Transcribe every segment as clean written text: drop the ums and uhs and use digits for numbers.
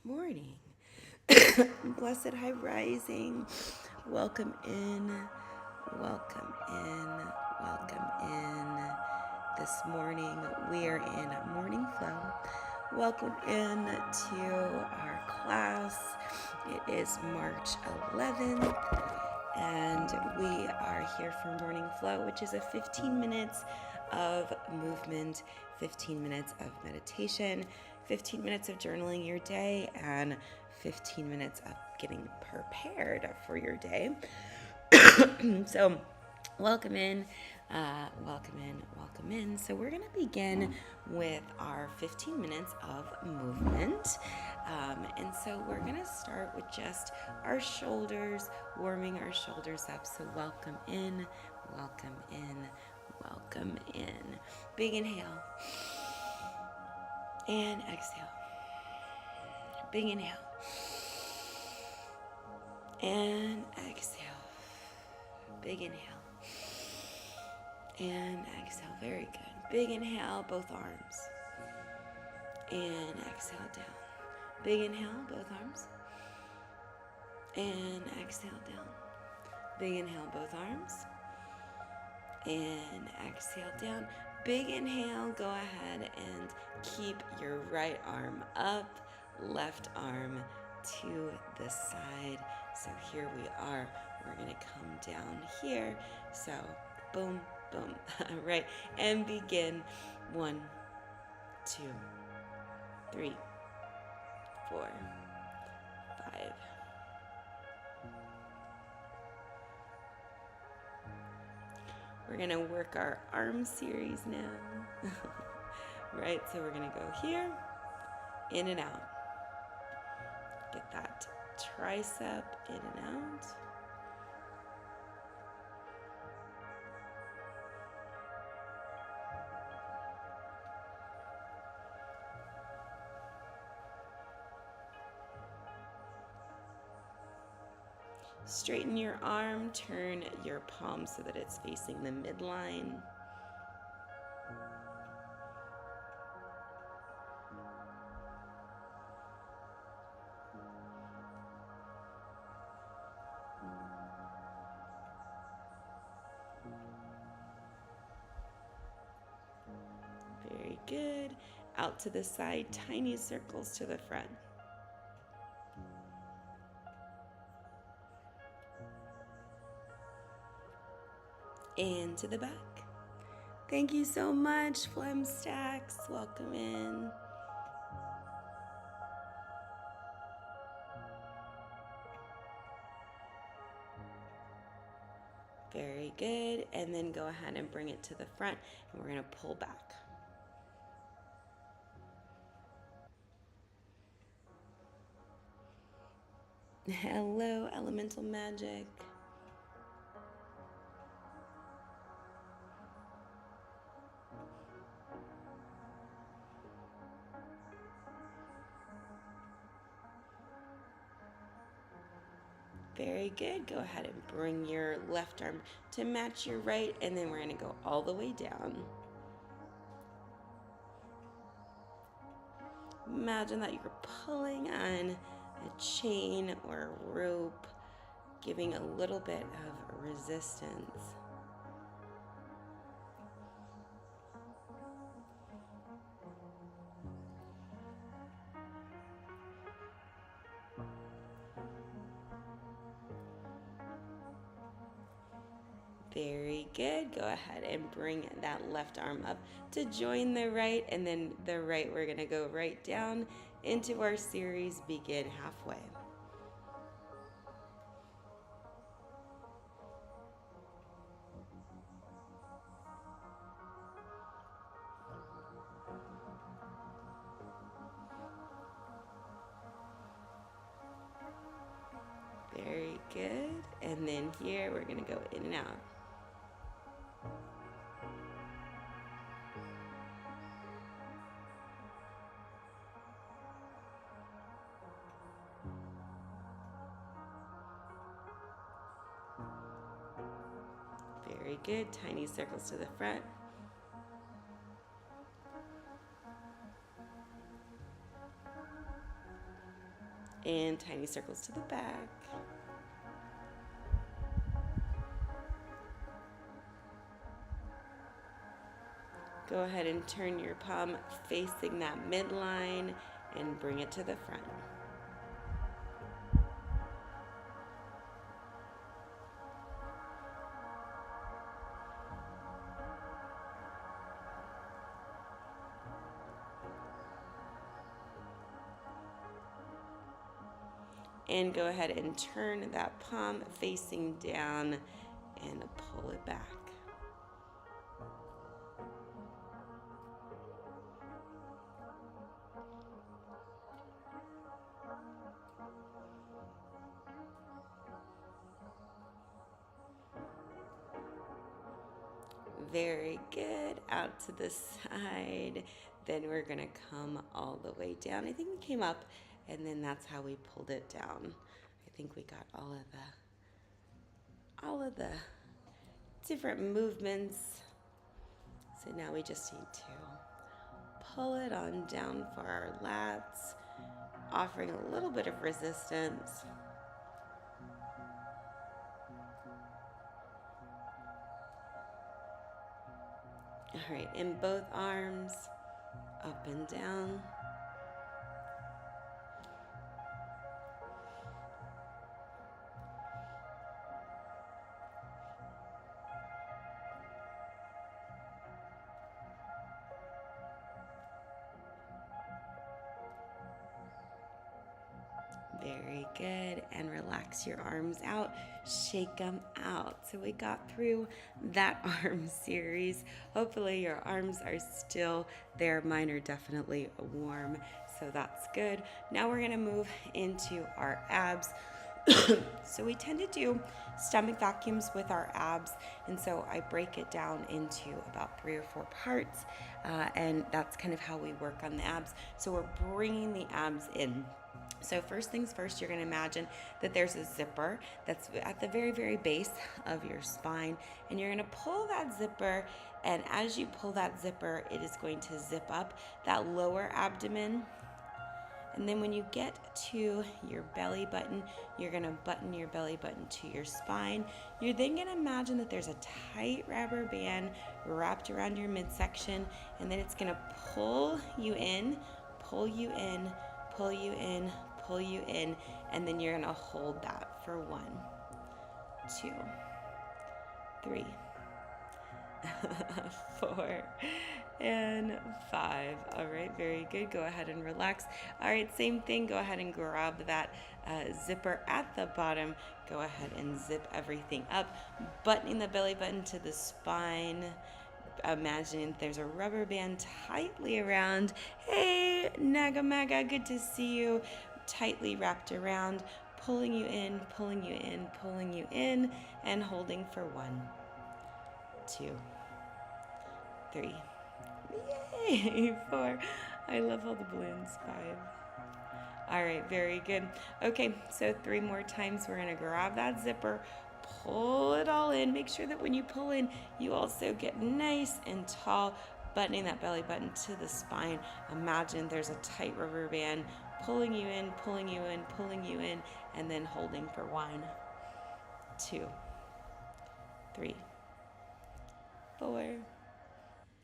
morning. Blessed high rising. Welcome in. Welcome in. Welcome in. This morning we are in morning flow. Welcome in to our class. It is March 11th and we are here for morning flow, which is a 15 minutes of movement, 15 minutes of meditation, 15 minutes of journaling your day, and 15 minutes of getting prepared for your day. So welcome in, welcome in, welcome in. So we're going to begin with our 15 minutes of movement. And so we're going to start with just our shoulders, warming our shoulders up. So welcome in, welcome in, welcome in. Big inhale and exhale. Big inhale and exhale. Big inhale and exhale. Very good. Big inhale, both arms. And exhale down. Big inhale, both arms. And exhale down. Big inhale, both arms. And exhale down. Big inhale, go ahead and keep your right arm up, left arm to the side. So here we are. We're going to come down here. So boom, boom. Right. And begin. 1, 2, 3, 4, 5. We're going to work our arm series now. Right. So we're going to go here, in and out. Get that tricep in and out. Straighten your arm, turn your palm so that it's facing the midline. Very good. Out to the side, tiny circles to the front. And to the back. Thank you so much, Phlegm Stacks. Welcome in. Very good. And then go ahead and bring it to the front, and we're going to pull back. Hello, Elemental Magic. Very good. Go ahead and bring your left arm to match your right, and then we're going to go all the way down. Imagine that you're pulling on a chain or a rope, giving a little bit of resistance. Very good. Go ahead and bring that left arm up to join the right, and then the right, we're going to go right down into our series, begin halfway. Very good. And then here we're going to go in and out. Very good. Tiny circles to the front. And tiny circles to the back. Go ahead and turn your palm facing that midline and bring it to the front. And go ahead and turn that palm facing down and pull it back. Very good. Out to the side. Then we're going to come all the way down. I think we came up and then that's how we pulled it down. I think we got all of the different movements. So now we just need to pull it on down for our lats, offering a little bit of resistance. All right, in both arms, up and down. Very good. And relax your arms out. Shake them out. So we got through that arm series. Hopefully your arms are still there. Mine are definitely warm. So that's good. Now we're going to move into our abs. So we tend to do stomach vacuums with our abs, and so I break it down into about 3 or 4 parts, and that's kind of how we work on the abs. So we're bringing the abs in. So first things first, you're going to imagine that there's a zipper that's at the very, very base of your spine, and you're going to pull that zipper, and as you pull that zipper, it is going to zip up that lower abdomen. And then when you get to your belly button, you're going to button your belly button to your spine. You're then going to imagine that there's a tight rubber band wrapped around your midsection, and then it's going to pull you in, pull you in, pull you in, pull you in, and then you're going to hold that for 1, 2, 3, 4, and 5. All right, very good. Go ahead and relax. All right, same thing. Go ahead and grab that zipper at the bottom. Go ahead and zip everything up, buttoning the belly button to the spine. Imagining there's a rubber band tightly around. Hey, Nagamaga, good to see you. Tightly wrapped around, pulling you in, pulling you in, pulling you in, and holding for 1, 2, 3. Yay! 4. I love all the balloons. 5. All right, very good. Okay, so 3 more times. We're gonna grab that zipper, pull it all in. Make sure that when you pull in, you also get nice and tall, buttoning that belly button to the spine. Imagine there's a tight rubber band pulling you in, pulling you in, pulling you in, and then holding for 1, 2, 3, 4,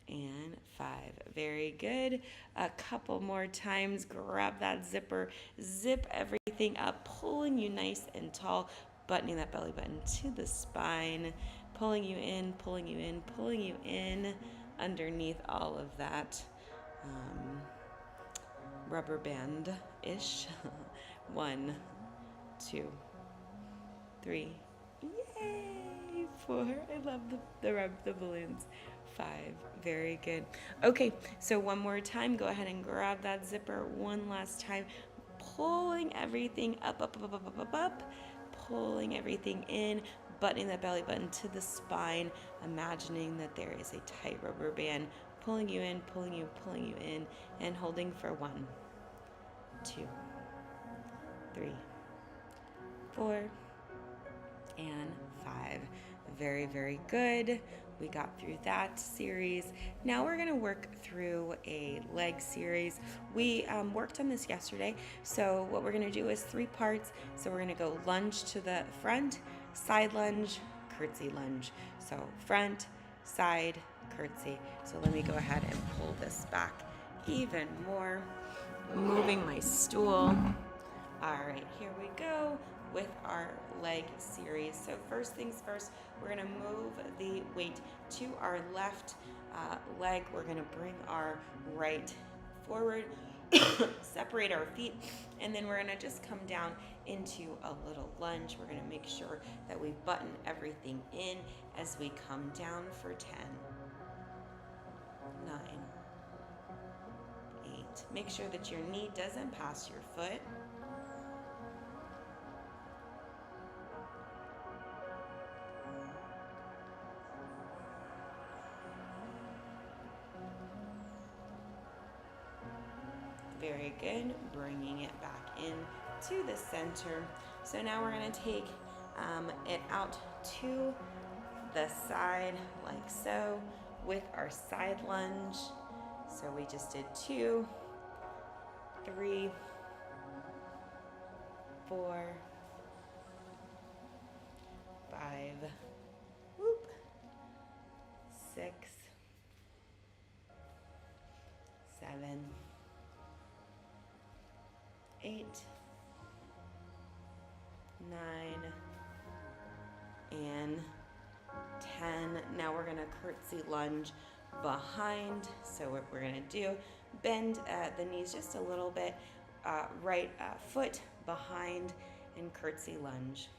and 5. Very good. A couple more times. Grab that zipper, zip everything up, pulling you nice and tall, buttoning that belly button to the spine, pulling you in, pulling you in, pulling you in underneath all of that rubber band-ish. 1, 2, 3. Yay! 4. I love the balloons. 5. Very good. Okay, so one more time. Go ahead and grab that zipper one last time. Pulling everything up, up, up, up, up, up, up. Pulling everything in, buttoning that belly button to the spine. Imagining that there is a tight rubber band pulling you in, pulling you in, and holding for 1, 2, 3, 4, and 5. Very, very good. We got through that series. Now we're gonna work through a leg series. We worked on this yesterday, so what we're gonna do is 3 parts. So we're gonna go lunge to the front, side lunge, curtsy lunge. So front, side, curtsy. So let me go ahead and pull this back even more, moving my stool. All right, here we go with our leg series. So first things first, we're gonna move the weight to our left leg. We're gonna bring our right forward, separate our feet, and then we're gonna just come down into a little lunge. We're gonna make sure that we button everything in as we come down for 10, 9, 8. Make sure that your knee doesn't pass your foot. Very good. Bringing it back in to the center. So now we're going to take it out to the side like so with our side lunge. So we just did 2, 3, 4, 5, whoop, 6, 7, 8, 9, and 10. Now we're gonna curtsy lunge behind. So what we're gonna do, bend the knees just a little bit, right foot behind, and curtsy lunge.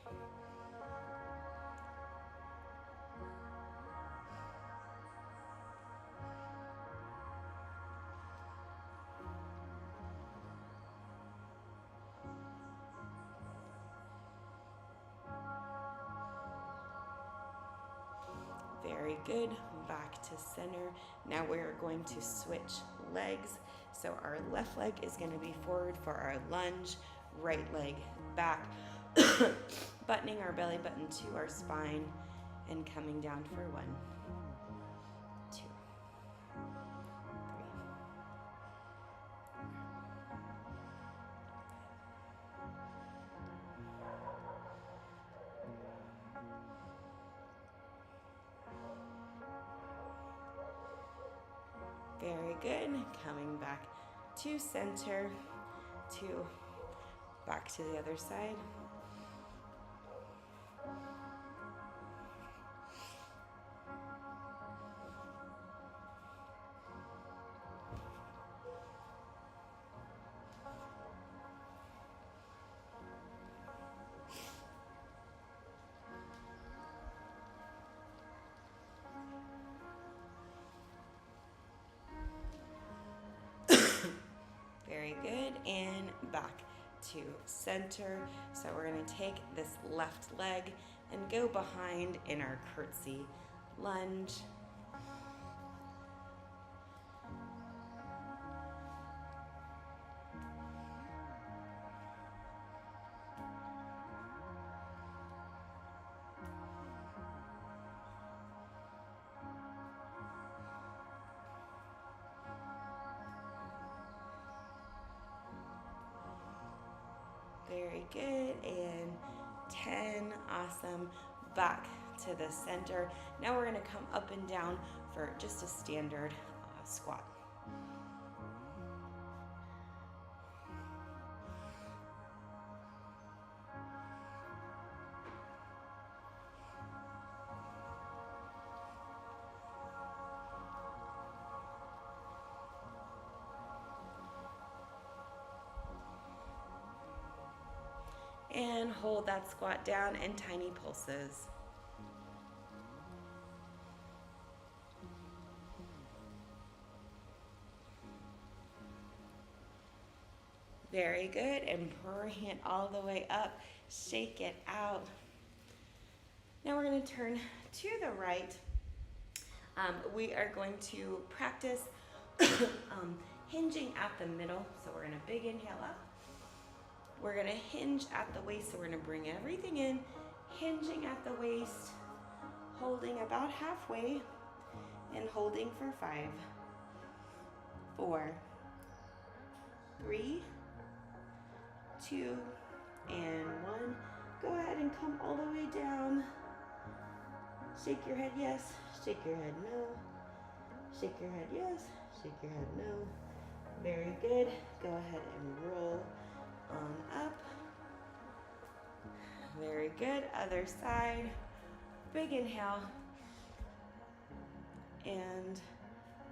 Very good. Back to center. Now we're going to switch legs. So our left leg is going to be forward for our lunge, right leg back, buttoning our belly button to our spine and coming down for 1, 2, 3. Very good. Coming back to center, back to the other side. Very good, and back to center. So we're going to take this left leg and go behind in our curtsy lunge. Very good, and 10, awesome. Back to the center. Now we're gonna come up and down for just a standard squat. And hold that squat down in tiny pulses. Very good, and bring it all the way up. Shake it out. Now we're going to turn to the right. We are going to practice hinging at the middle. So we're going to big inhale up. We're going to hinge at the waist, so we're going to bring everything in, hinging at the waist, holding about halfway, and holding for 5, 4, 3, 2, and 1. Go ahead and come all the way down. Shake your head yes, shake your head no. Shake your head yes, shake your head no. Very good. Go ahead and roll on up. Very good. Other side. Big inhale. And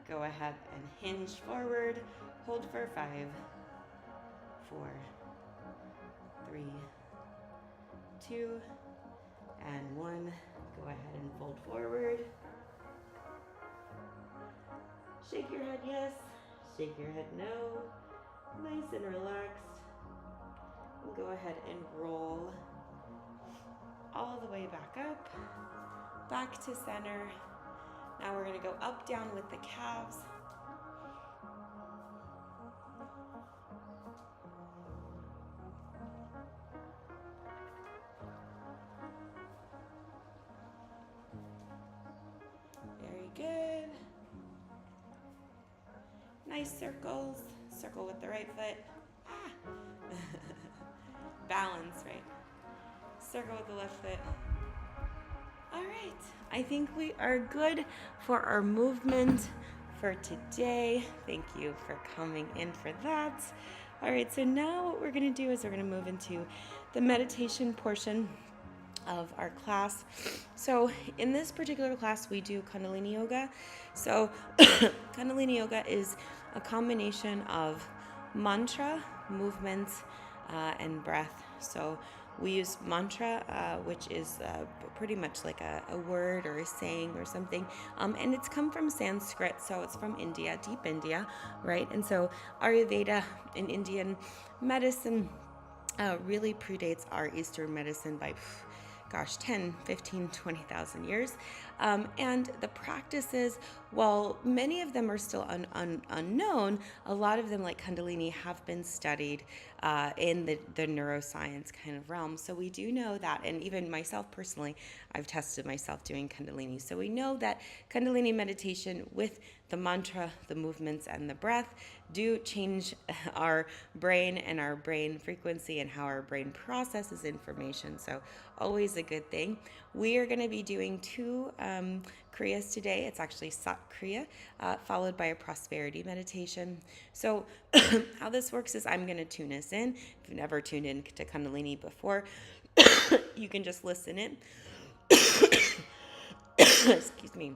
go ahead and hinge forward. Hold for 5, 4, 3, 2, and 1. Go ahead and fold forward. Shake your head yes, shake your head no. Nice and relaxed. And go ahead and roll all the way back up, back to center. Now we're going to go up, down with the calves. Very good. Nice circles. Circle with the right foot. Balance, right? Circle with the left foot. All right. I think we are good for our movement for today. Thank you for coming in for that. All right. So now what we're going to do is we're going to move into the meditation portion of our class. So in this particular class, we do Kundalini Yoga. So Kundalini Yoga is a combination of mantra, movements, and breath. So we use mantra, which is pretty much like a word or a saying or something. And it's come from Sanskrit, so it's from India, deep India, right? And so Ayurveda in Indian medicine really predates our Eastern medicine by 10, 15, 20,000 years. And the practices, while many of them are still unknown, a lot of them, like Kundalini, have been studied in the neuroscience kind of realm. So we do know that, and even myself personally, I've tested myself doing Kundalini. So we know that Kundalini meditation with the mantra, the movements, and the breath do change our brain and our brain frequency and how our brain processes information. So always a good thing. We are going to be doing 2 Kriyas today. It's actually Sat Kriya, followed by a prosperity meditation. So how this works is I'm going to tune us in. If you've never tuned in to Kundalini before, you can just listen in. Excuse me.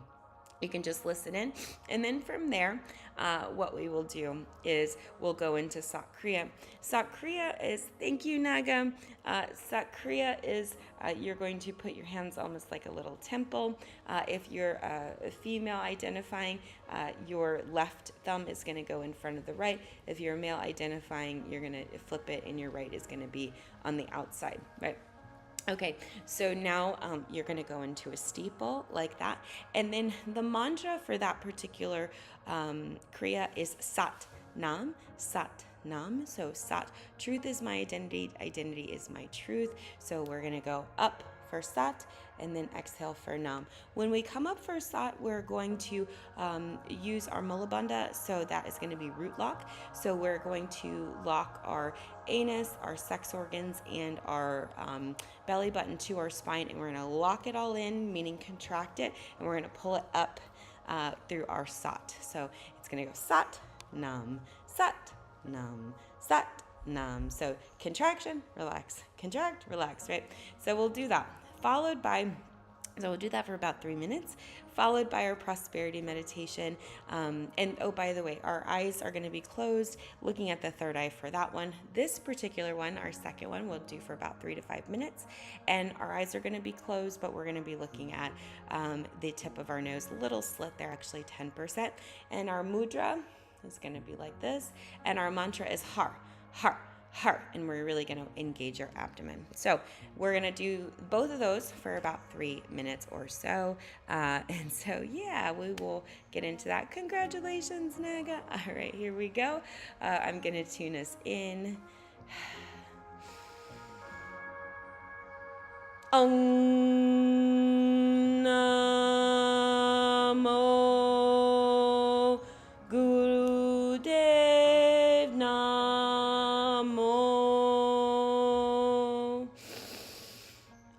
You can just listen in. And then from there, what we will do is we'll go into Sat Kriya. Sat Kriya is, thank you, Naga. Sat Kriya is you're going to put your hands almost like a little temple. If you're a female identifying, your left thumb is going to go in front of the right. If you're a male identifying, you're going to flip it and your right is going to be on the outside, right? Okay, so now you're going to go into a steeple like that. And then the mantra for that particular Kriya is Sat Nam, Sat Nam. So Sat, truth is my identity, identity is my truth. So we're going to go up for Sat and then exhale for Nam. When we come up for Sat, we're going to use our Mulabandha. So that is going to be root lock. So we're going to lock our anus, our sex organs, and our belly button to our spine, and we're going to lock it all in, meaning contract it, and we're going to pull it up through our Sat. So it's going to go Sat, Nam, Sat, Nam, Sat, Nam. So contraction, relax, contract, relax, right? So we'll do that, followed by, so we'll do that for about 3 minutes, followed by our prosperity meditation. And oh, by the way, our eyes are going to be closed, looking at the third eye for that one. This particular one, our second one, we'll do for about 3 to 5 minutes. And our eyes are going to be closed, but we're going to be looking at the tip of our nose, a little slit there, actually 10%. And our mudra is going to be like this. And our mantra is Har, Har, Heart, and we're really going to engage our abdomen. So we're going to do both of those for about 3 minutes or so. And so, yeah, we will get into that. Congratulations, Naga. All right, here we go. I'm going to tune us in. Om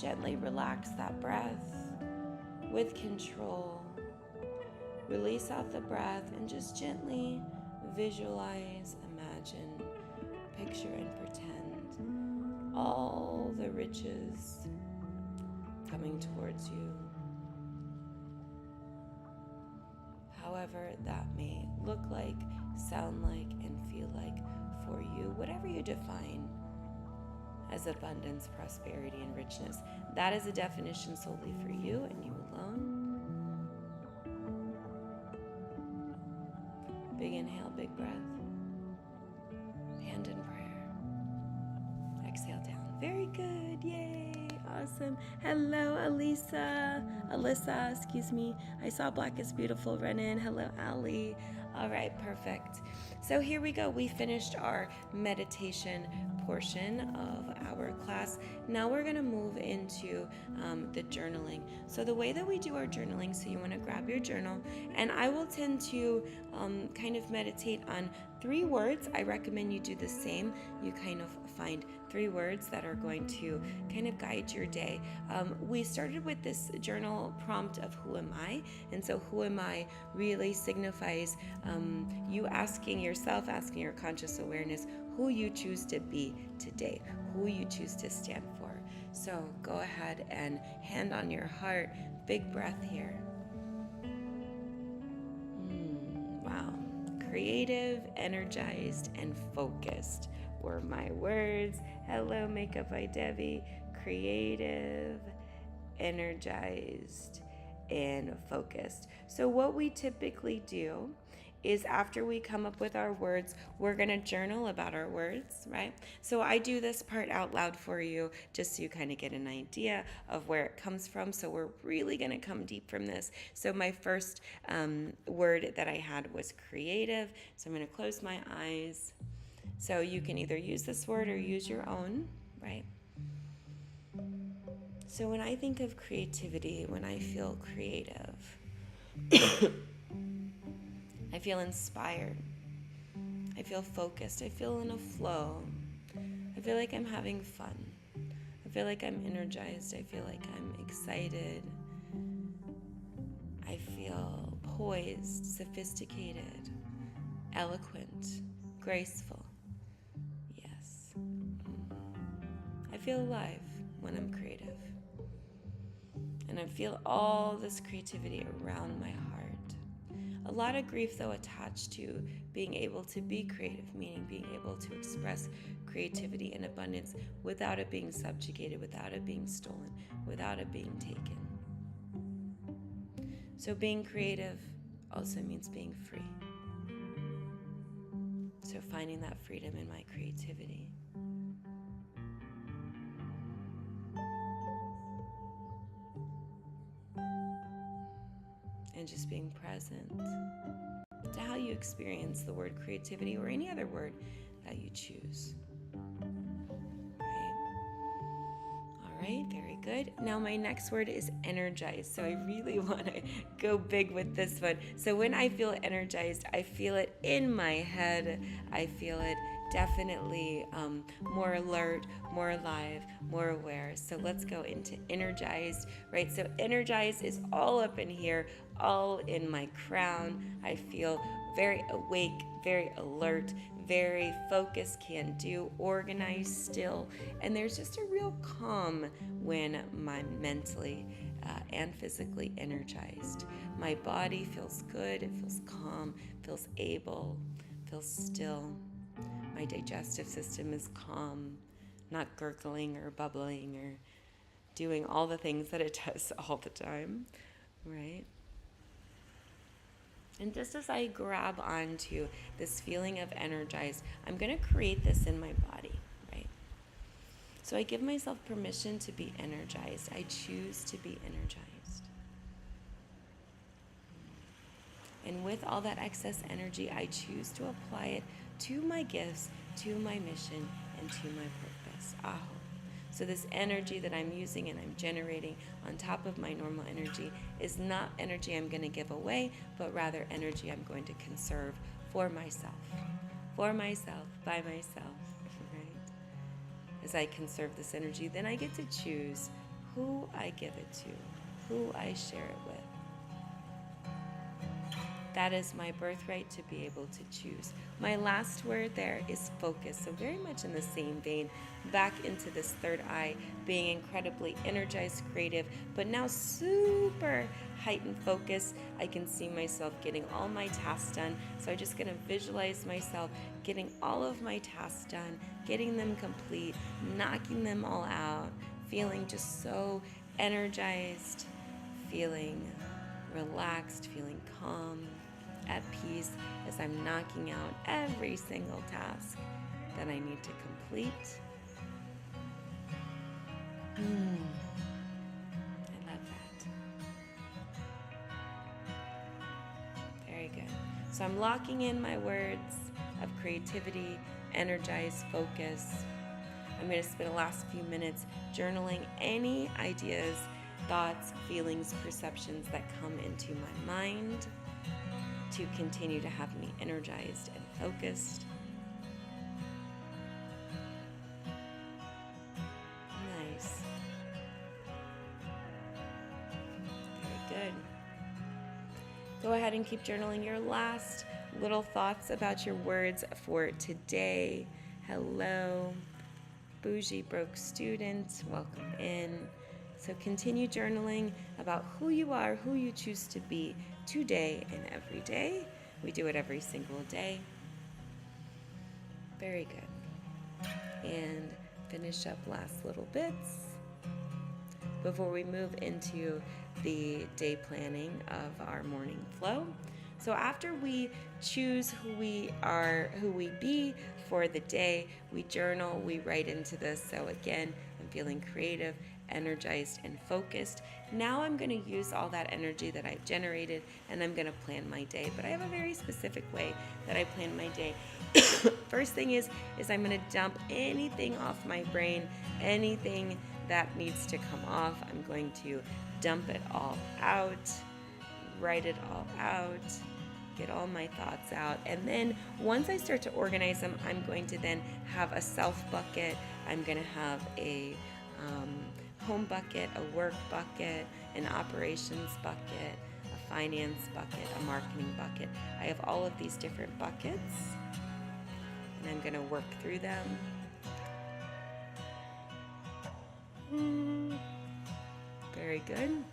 Gently relax that breath with control. Release out the breath and just gently visualize, imagine, picture, and pretend all the riches coming towards you. However that may look like, sound like, and feel like for you, whatever you define as abundance, prosperity, and richness. That is a definition solely for you and you alone. Big inhale, big breath. Hand in prayer. Exhale down. Very good. Yay. Awesome. Hello, Alyssa, excuse me. I saw Black is Beautiful run in. Hello, Ali. All right, perfect. So here we go. We finished our meditation portion of our class. Now we're going to move into the journaling. So the way that we do our journaling, so you want to grab your journal, and I will tend to kind of meditate on 3 words. I recommend you do the same. You kind of find 3 words that are going to kind of guide your day. We started with this journal prompt of who am I? And so who am I really signifies you asking yourself, asking your conscious awareness, who you choose to be today, who you choose to stand for. So go ahead and hand on your heart, big breath here. Wow. Creative, energized, and focused were my words. Hello, Makeup by Debbie. Creative, energized, and focused. So what we typically do is after we come up with our words, we're going to journal about our words, right? So I do this part out loud for you just so you kind of get an idea of where it comes from. So we're really going to come deep from this. So my first word that I had was creative. So I'm going to close my eyes. So you can either use this word or use your own, right? So when I think of creativity, when I feel creative, I feel inspired. I feel focused. I feel in a flow. I feel like I'm having fun. I feel like I'm energized. I feel like I'm excited. I feel poised, sophisticated, eloquent, graceful. Yes. I feel alive when I'm creative. And I feel all this creativity around my heart. A lot of grief, though, attached to being able to be creative, meaning being able to express creativity and abundance without it being subjugated, without it being stolen, without it being taken. So being creative also means being free. So finding that freedom in my creativity. And just being present to how you experience the word creativity or any other word that you choose. All right, very good. Now my next word is energized. So I really want to go big with this one. So when I feel energized, I feel it in my head. I feel it definitely more alert, more alive, more aware. So let's go into energized, right? So energized is all up in here, all in my crown. I feel very awake, very alert, very focused, can do, organized, still. And there's just a real calm when I'm mentally and physically energized. My body feels good, it feels calm, feels able, feels still. My digestive system is calm, not gurgling or bubbling or doing all the things that it does all the time, right? And just as I grab onto this feeling of energized, I'm going to create this in my body, right? So I give myself permission to be energized. I choose to be energized. And with all that excess energy, I choose to apply it to my gifts, to my mission, and to my purpose. Aho. So this energy that I'm using and I'm generating on top of my normal energy is not energy I'm going to give away, but rather energy I'm going to conserve for myself, by myself, right? As I conserve this energy, then I get to choose who I give it to, who I share it with. That is my birthright to be able to choose. My last word there is focus. So very much in the same vein, back into this third eye, being incredibly energized, creative, but now super heightened focus. I can see myself getting all my tasks done. So I'm just gonna visualize myself getting all of my tasks done, getting them complete, knocking them all out, feeling just so energized, feeling relaxed, feeling calm, at peace as I'm knocking out every single task that I need to complete. I love that. Very good. So I'm locking in my words of creativity, energize, focus. I'm going to spend the last few minutes journaling any ideas, thoughts, feelings, perceptions that come into my mind to continue to have me energized and focused. Nice. Very good. Go ahead and keep journaling your last little thoughts about your words for today. Hello, bougie broke student, welcome in. So continue journaling about who you are, who you choose to be today and every day. We do it every single day. Very good. And finish up last little bits before we move into the day planning of our morning flow. So after we choose who we are, who we be for the day, we journal, we write into this. So again, I'm feeling creative, energized, and focused. Now I'm going to use all that energy that I've generated and I'm going to plan my day. But I have a very specific way that I plan my day. First thing is I'm going to dump anything off my brain, anything that needs to come off. I'm going to dump it all out, write it all out, get all my thoughts out. And then once I start to organize them, I'm going to then have a self bucket. I'm going to have a home bucket, a work bucket, an operations bucket, a finance bucket, a marketing bucket. I have all of these different buckets, and I'm going to work through them. Very good.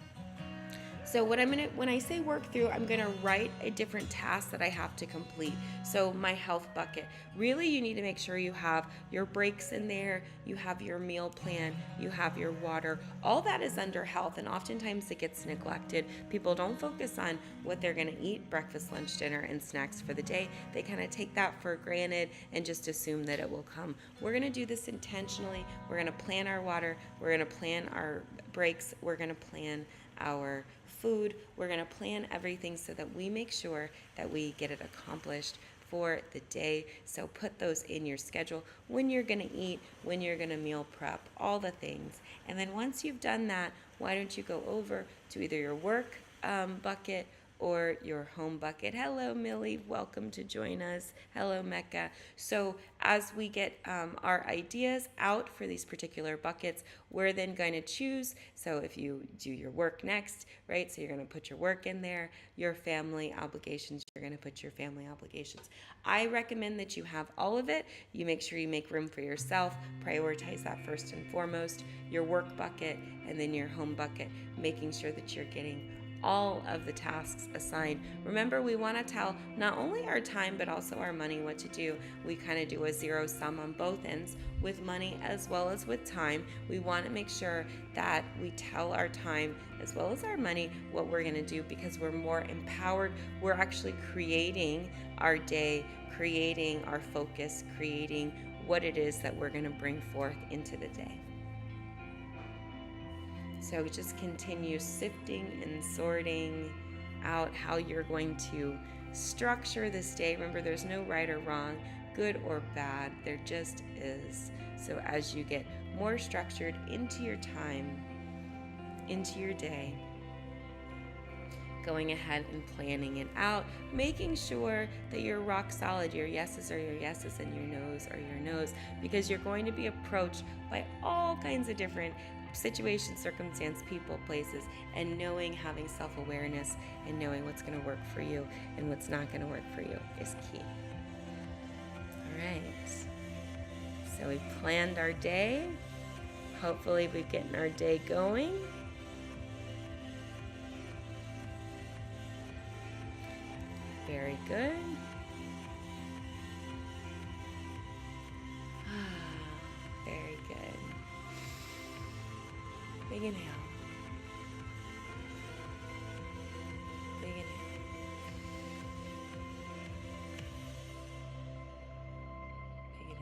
So when I say work through, I'm gonna write a different task that I have to complete. So my health bucket. Really, you need to make sure you have your breaks in there, you have your meal plan, you have your water. All that is under health, and oftentimes it gets neglected. People don't focus on what they're gonna eat, breakfast, lunch, dinner, and snacks for the day. They kind of take that for granted and just assume that it will come. We're gonna do this intentionally. We're gonna plan our water. We're gonna plan our breaks. We're gonna plan our food. We're going to plan everything so that we make sure that we get it accomplished for the day. So put those in your schedule, when you're going to eat, when you're going to meal prep, all the things. And then once you've done that, why don't you go over to either your work bucket or your home bucket. Hello, Millie. Welcome to join us. Hello, Mecca. So as we get our ideas out for these particular buckets, we're then going to choose. So if you do your work next, right? So you're going to put your work in there, your family obligations, you're going to put your family obligations. I recommend that you have all of it. You make sure you make room for yourself, prioritize that first and foremost, your work bucket, and then your home bucket, making sure that you're getting all of the tasks assigned. Remember, we want to tell not only our time but also our money what to do. We kind of do a zero sum on both ends with money as well as with time. We want to make sure that we tell our time as well as our money what we're going to do, because we're more empowered. We're actually creating our day, creating our focus, creating what it is that we're going to bring forth into the day. So just continue sifting and sorting out how you're going to structure this day. Remember, there's no right or wrong, good or bad. There just is. So as you get more structured into your time, into your day, going ahead and planning it out, making sure that you're rock solid, your yeses are your yeses and your no's are your no's, because you're going to be approached by all kinds of different situations, circumstance, people, places, and knowing, having self-awareness and knowing what's going to work for you and what's not going to work for you is key. All right, so we planned our day. Hopefully we're getting our day going. Very good. Very good. Big inhale. Big inhale. Big inhale.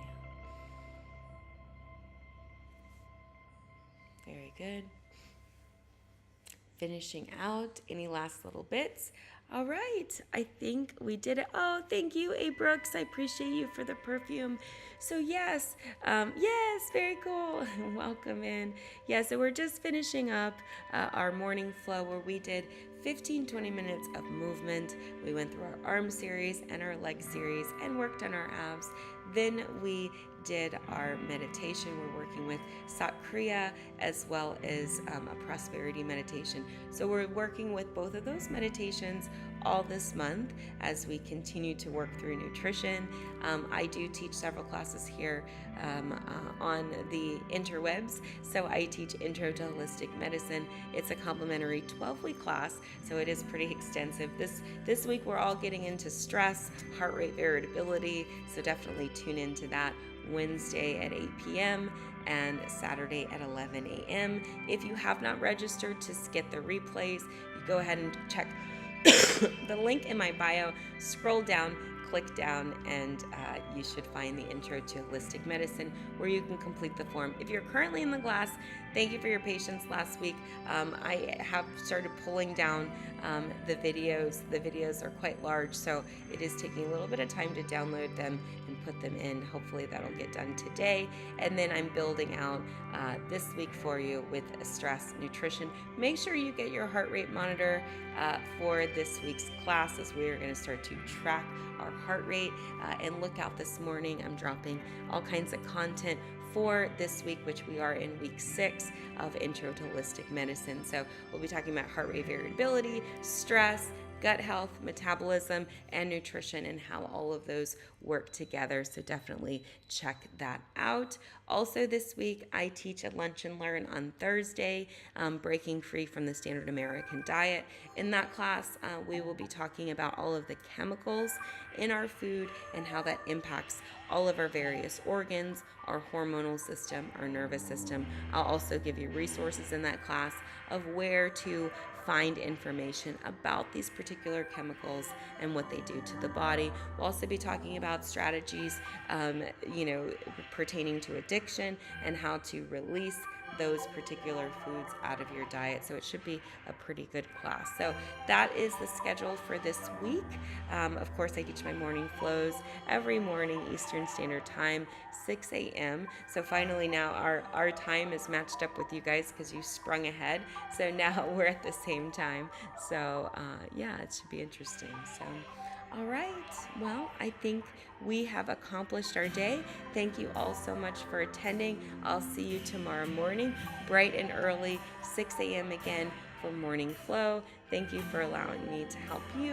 Very good. Finishing out any last little bits. All right, I think we did it. Oh, thank you, A. Brooks. I appreciate you for the perfume. So yes, very cool. Welcome in. Yeah, so we're just finishing up our morning flow where we did 15-20 minutes of movement. We went through our arm series and our leg series and worked on our abs. Then we did our meditation. We're working with Sat Kriya as well as a prosperity meditation. So we're working with both of those meditations all this month as we continue to work through nutrition. I do teach several classes here on the interwebs. So I teach Intro to Holistic Medicine. It's a complimentary 12-week class, so it is pretty extensive. This week we're all getting into stress, heart rate variability, so definitely tune into that. Wednesday at 8 p.m. and Saturday at 11 a.m. If you have not registered to get the replays, you go ahead and check the link in my bio, scroll down, click down, and you should find the Intro to Holistic Medicine where you can complete the form. If you're currently in the class, thank you for your patience last week. I have started pulling down the videos. The videos are quite large, so it is taking a little bit of time to download them and put them in. Hopefully that'll get done today. And then I'm building out this week for you with stress nutrition. Make sure you get your heart rate monitor for this week's class, as we are going to start to track our heart rate. And look out this morning, I'm dropping all kinds of content for this week, which we are in week 6 of Intro to Holistic Medicine. So we'll be talking about heart rate variability, stress, gut health, metabolism, and nutrition, and how all of those work together. So definitely check that out. Also this week, I teach a Lunch and Learn on Thursday, breaking free from the standard American diet. In that class, we will be talking about all of the chemicals in our food and how that impacts all of our various organs, our hormonal system, our nervous system. I'll also give you resources in that class of where to find information about these particular chemicals and what they do to the body. We'll also be talking about strategies, pertaining to addiction and how to release those particular foods out of your diet. So it should be a pretty good class. So that is the schedule for this week. Of course, I teach my morning flows every morning, Eastern Standard Time, 6 a.m. So finally now our time is matched up with you guys because you sprung ahead. So now we're at the same time. So it should be interesting. So all right, well, I think we have accomplished our day. Thank you all so much for attending. I'll see you tomorrow morning, bright and early, 6 a.m. again for Morning Flow. Thank you for allowing me to help you.